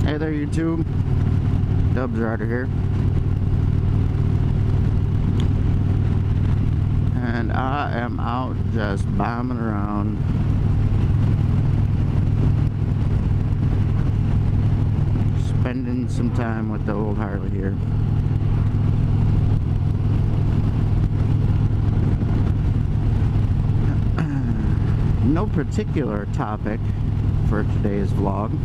Hey there, YouTube. Dubs Rider here. And I am out just bombing around. Spending some time with the old Harley here. No particular topic for today's vlog.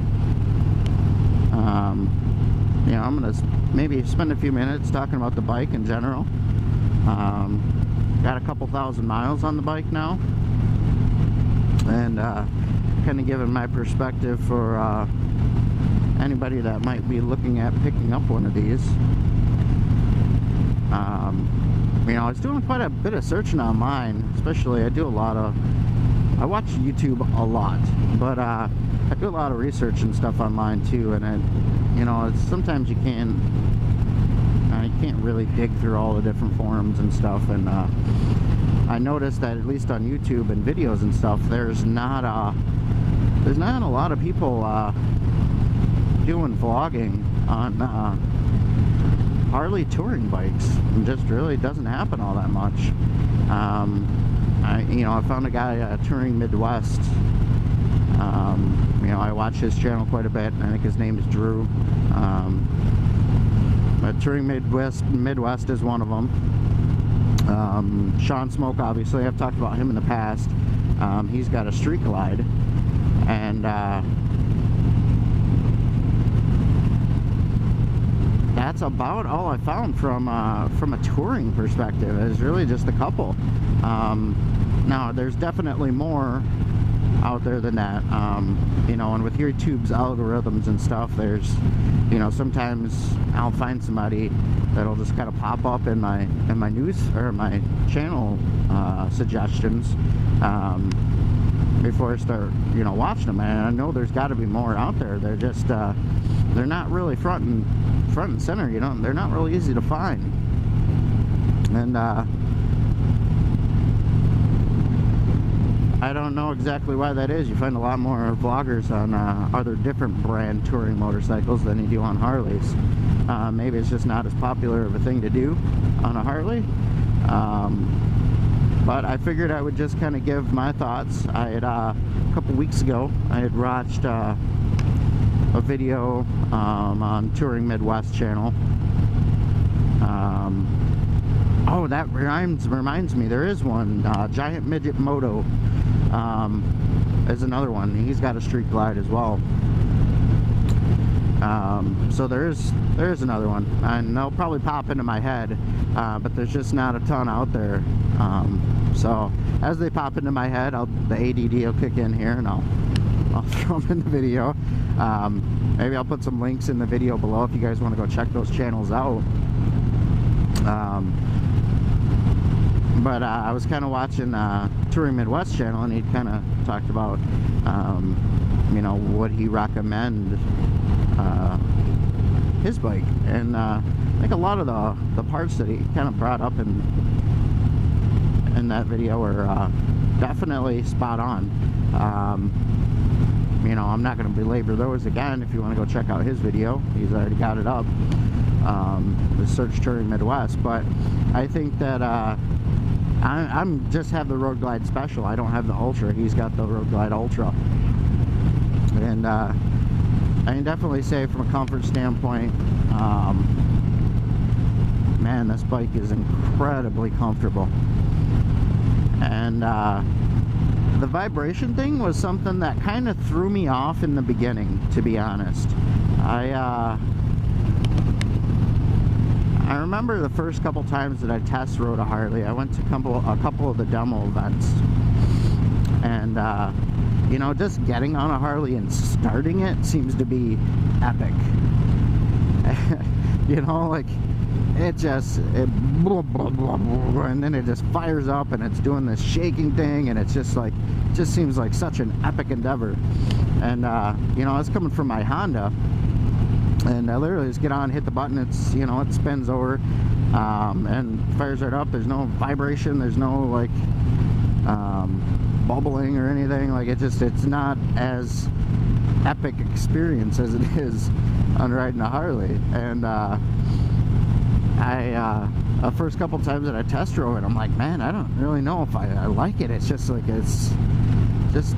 You know, I'm gonna maybe spend a few minutes talking about the bike in general. Got a couple thousand miles on the bike now, and kind of giving my perspective for anybody that might be looking at picking up one of these. You know, I was doing quite a bit of searching online, especially I watch YouTube a lot, but I do a lot of research and stuff online too, and you know, sometimes you can't really dig through all the different forums and stuff, and I noticed that at least on YouTube and videos and stuff, there's not a lot of people doing vlogging on Harley touring bikes. It just really doesn't happen all that much. I found a guy touring Midwest. You know, I watch his channel quite a bit. I think his name is Drew. But touring Midwest is one of them. Sean Smoke, obviously, I've talked about him in the past. He's got a Street Glide, and that's about all I found from a touring perspective. Is really just a couple. Now there's definitely more out there than that. You know, and with YouTube's algorithms and stuff, there's, you know, sometimes I'll find somebody that'll just kind of pop up in my news or my channel suggestions before I start, you know, watching them. And I know there's got to be more out there. They're just they're not really front and center. You know, they're not really easy to find. And I don't know exactly why that is. You find a lot more vloggers on other different brand touring motorcycles than you do on Harleys. Maybe it's just not as popular of a thing to do on a Harley. But I figured I would just kind of give my thoughts. I had a couple weeks ago, I had watched a video on Touring Midwest channel. Oh, that reminds me, there is one. Giant Midget Moto is another one. He's got a Street Glide as well. So there is another one, and they'll probably pop into my head, but there's just not a ton out there. So as they pop into my head, the ADD will kick in here, and I'll throw them in the video. Maybe I'll put some links in the video below if you guys want to go check those channels out. But I was kind of watching Touring Midwest channel, and he kind of talked about you know, would he recommend his bike, and I think a lot of the parts that he kind of brought up in that video are definitely spot on. You know, I'm not going to belabor those again. If you want to go check out his video, he's already got it up. The search Touring Midwest. But I think that I'm just have the Road Glide Special. I don't have the Ultra. He's got the Road Glide Ultra. And I can definitely say from a comfort standpoint, man, this bike is incredibly comfortable. And the vibration thing was something that kind of threw me off in the beginning, to be honest. I remember the first couple times that I test rode a Harley, I went to a couple of the demo events, and you know, just getting on a Harley and starting it seems to be epic. You know, like it blah, blah, blah, blah, and then it just fires up and it's doing this shaking thing, and it's just like, it just seems like such an epic endeavor. And you know, it's coming from my Honda, and I literally just get on, hit the button, it's, you know, it spins over and fires right up. There's no vibration, there's no like bubbling or anything. Like it's not as epic experience as it is on riding a Harley. And the first couple times that I test drove it, I'm like, man, I don't really know if I like it. It's just like, it's just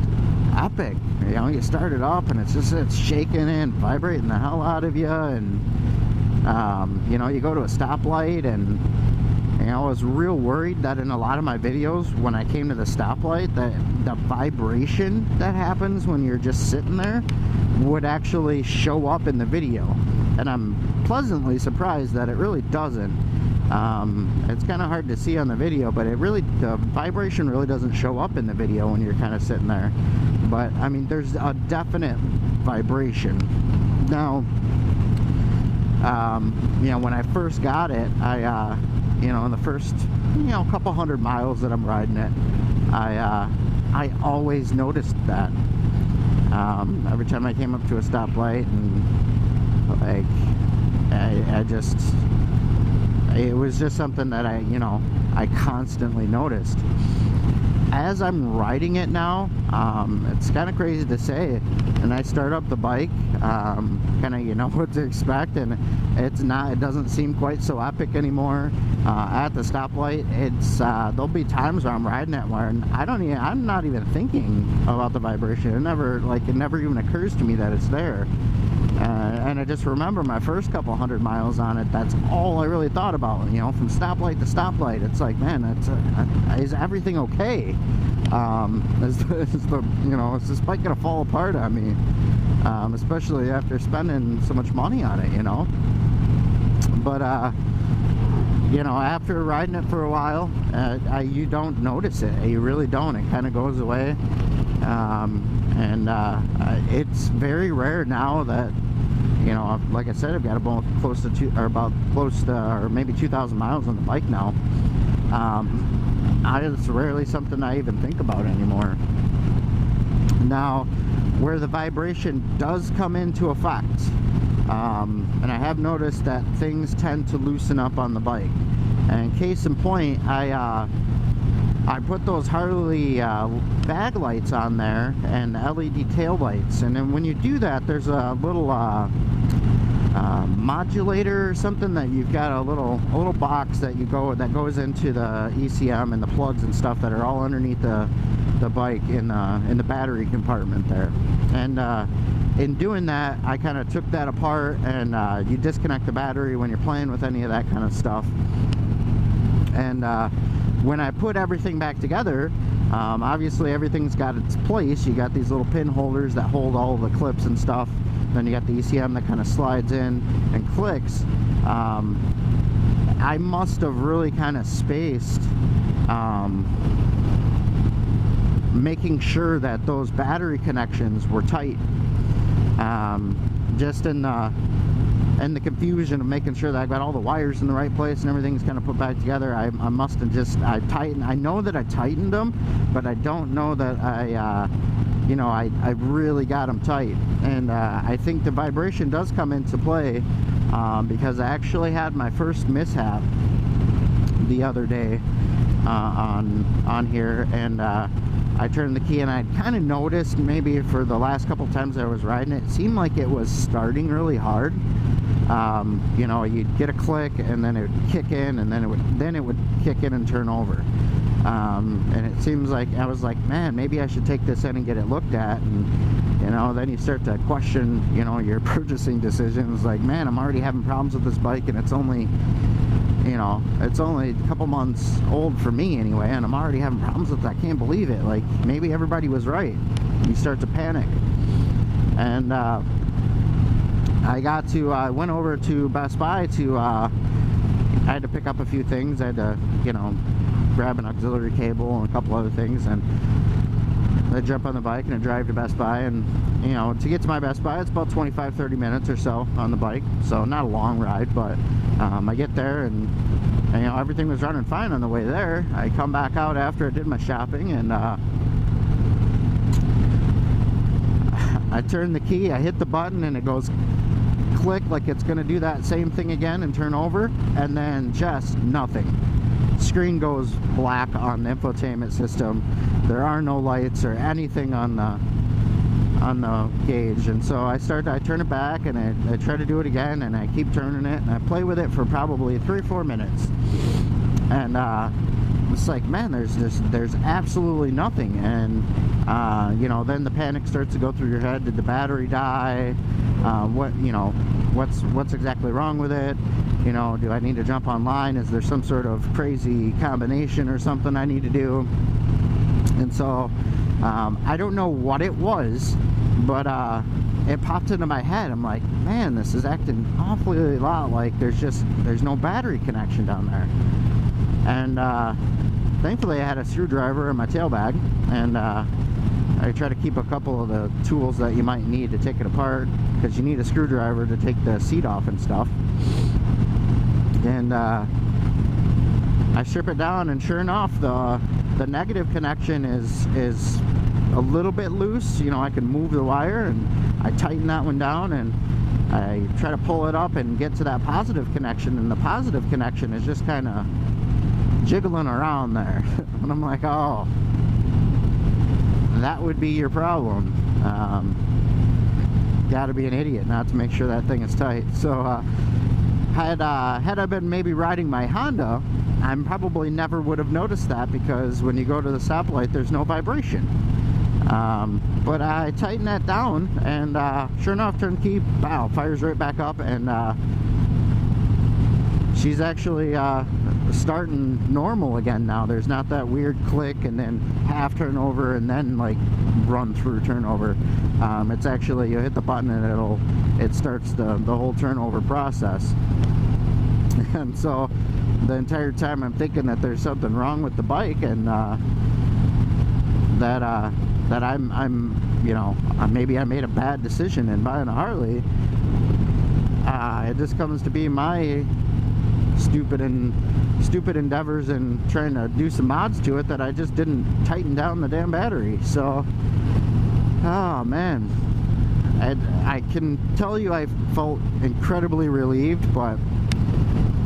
epic. You know, you start it up and it's shaking and vibrating the hell out of you. And you know, you go to a stoplight, and you know, I was real worried that in a lot of my videos, when I came to the stoplight, that the vibration that happens when you're just sitting there would actually show up in the video. And I'm pleasantly surprised that it really doesn't. It's kind of hard to see on the video, but the vibration really doesn't show up in the video when you're kind of sitting there. But I mean, there's a definite vibration. Now, you know, when I first got it, you know, in the first, you know, couple hundred miles that I'm riding it, I always noticed that. Every time I came up to a stoplight, and like, it was just something that I constantly noticed. As I'm riding it now, it's kind of crazy to say, and I start up the bike, kind of, you know what to expect, and it doesn't seem quite so epic anymore. At the stoplight, there'll be times where I'm riding it where I'm not even thinking about the vibration. It never even occurs to me that it's there. And I just remember my first couple hundred miles on it, that's all I really thought about, you know, from stoplight to stoplight. It's like, man, is everything okay? Is this bike gonna fall apart on me? Especially after spending so much money on it, you know? But, you know, after riding it for a while, you don't notice it. You really don't. It kind of goes away. It's very rare now that, you know, like I said, I've got about close to maybe 2,000 miles on the bike now. It's rarely something I even think about anymore. Now, where the vibration does come into effect, and I have noticed that things tend to loosen up on the bike. And case in point, I put those Harley bag lights on there and LED tail lights, and then when you do that, there's a little modulator or something that you've got a little box that goes into the ECM and the plugs and stuff that are all underneath the bike in the battery compartment there. And in doing that, I kind of took that apart, and you disconnect the battery when you're playing with any of that kind of stuff. And when I put everything back together, obviously everything's got its place. You got these little pin holders that hold all the clips and stuff. Then you got the ECM that kind of slides in and clicks. I must have really kind of spaced making sure that those battery connections were tight. Just in the confusion of making sure that I've got all the wires in the right place and everything's kind of put back together, I must have I know that I tightened them, but I don't know that I really got them tight. And I think the vibration does come into play, because I actually had my first mishap the other day on here, and I turned the key, and I'd kind of noticed maybe for the last couple times I was riding it, it seemed like it was starting really hard. You know, you'd get a click, and then it would kick in, and then it would kick in and turn over. And it seems like I was like, man, maybe I should take this in and get it looked at. And you know, then you start to question, you know, your purchasing decisions. Like, man, I'm already having problems with this bike, and it's only a couple months old for me anyway, and I'm already having problems with it. I can't believe it. Like, maybe everybody was right. You start to panic. And I went over to Best Buy I had to pick up a few things. I had to, you know, grab an auxiliary cable and a couple other things, and I jump on the bike and I drive to Best Buy. And, you know, to get to my Best Buy, it's about 25-30 minutes or so on the bike, so not a long ride. But I get there, and you know, everything was running fine on the way there. I come back out after I did my shopping, and I turn the key, I hit the button, and it goes click, like it's gonna do that same thing again and turn over, and then just nothing. Screen goes black on the infotainment system. There are no lights or anything on gauge, and so I turn it back, and I try to do it again, and I keep turning it, and I play with it for probably 3 or 4 minutes, and it's like, man, there's absolutely nothing. And you know, then the panic starts to go through your head. Did the battery die? What's exactly wrong with it? You know, do I need to jump online? Is there some sort of crazy combination or something I need to do? And so I don't know what it was, but it popped into my head. I'm like, man, this is acting awfully a lot like there's no battery connection down there. And thankfully I had a screwdriver in my tail bag, and I try to keep a couple of the tools that you might need to take it apart, because you need a screwdriver to take the seat off and stuff. And I strip it down, and sure enough, the negative connection is a little bit loose. You know, I can move the wire, and I tighten that one down, and I try to pull it up and get to that positive connection, and the positive connection is just kind of jiggling around there. And I'm like, oh, that would be your problem. Gotta be an idiot not to make sure that thing is tight. So had I been maybe riding my Honda, I probably never would have noticed that, because when you go to the stoplight, there's no vibration. But I tightened that down, and sure enough, turn key, wow, fires right back up, and she's actually starting normal again now. There's not that weird click and then half turnover and then like run through turnover. It's actually, you hit the button and it starts the whole turnover process. And so the entire time I'm thinking that there's something wrong with the bike, and that I'm you know, maybe I made a bad decision in buying a Harley. It just comes to be my stupid endeavors and trying to do some mods to it that I just didn't tighten down the damn battery. So, oh man, I can tell you I felt incredibly relieved, but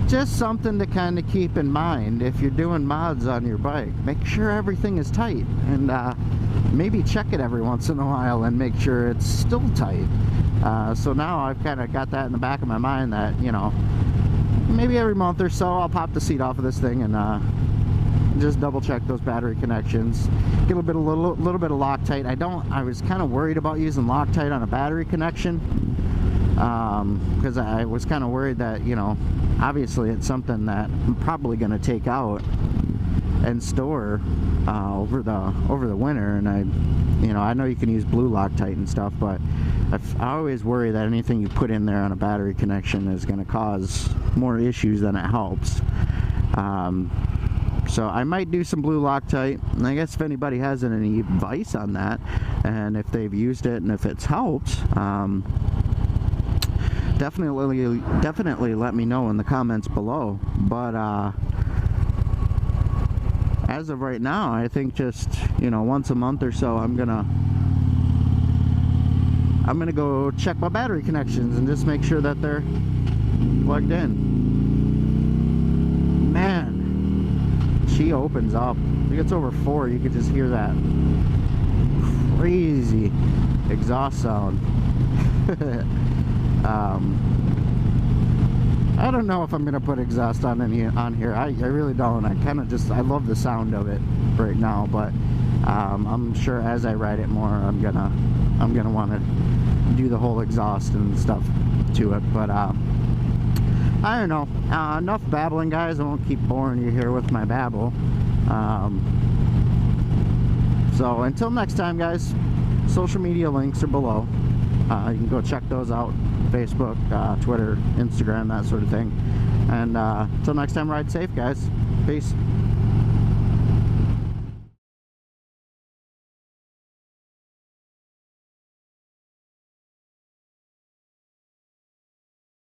just something to kind of keep in mind if you're doing mods on your bike. Make sure everything is tight, and maybe check it every once in a while and make sure it's still tight. So now I've kind of got that in the back of my mind that, you know, maybe every month or so I'll pop the seat off of this thing and just double check those battery connections, get a little bit of Loctite. I was kind of worried about using Loctite on a battery connection, because I was kind of worried that, you know, obviously it's something that I'm probably going to take out and store over the winter. And I know you can use blue Loctite and stuff, but I always worry that anything you put in there on a battery connection is going to cause more issues than it helps. So I might do some blue Loctite, and I guess if anybody has any advice on that, and if they've used it and if it's helped, definitely let me know in the comments below. But as of right now, I think just, you know, once a month or so I'm gonna go check my battery connections and just make sure that they're plugged in. Man, she opens up. If it gets over 4, you could just hear that crazy exhaust sound. I don't know if I'm gonna put exhaust on here. I really don't. I love the sound of it right now, but I'm sure as I ride it more, I'm gonna want to do the whole exhaust and stuff to it. But I don't know. Enough babbling, guys. I won't keep boring you here with my babble. So until next time, guys, social media links are below. You can go check those out. Facebook, Twitter, Instagram, that sort of thing. And until next time, ride safe, guys. Peace.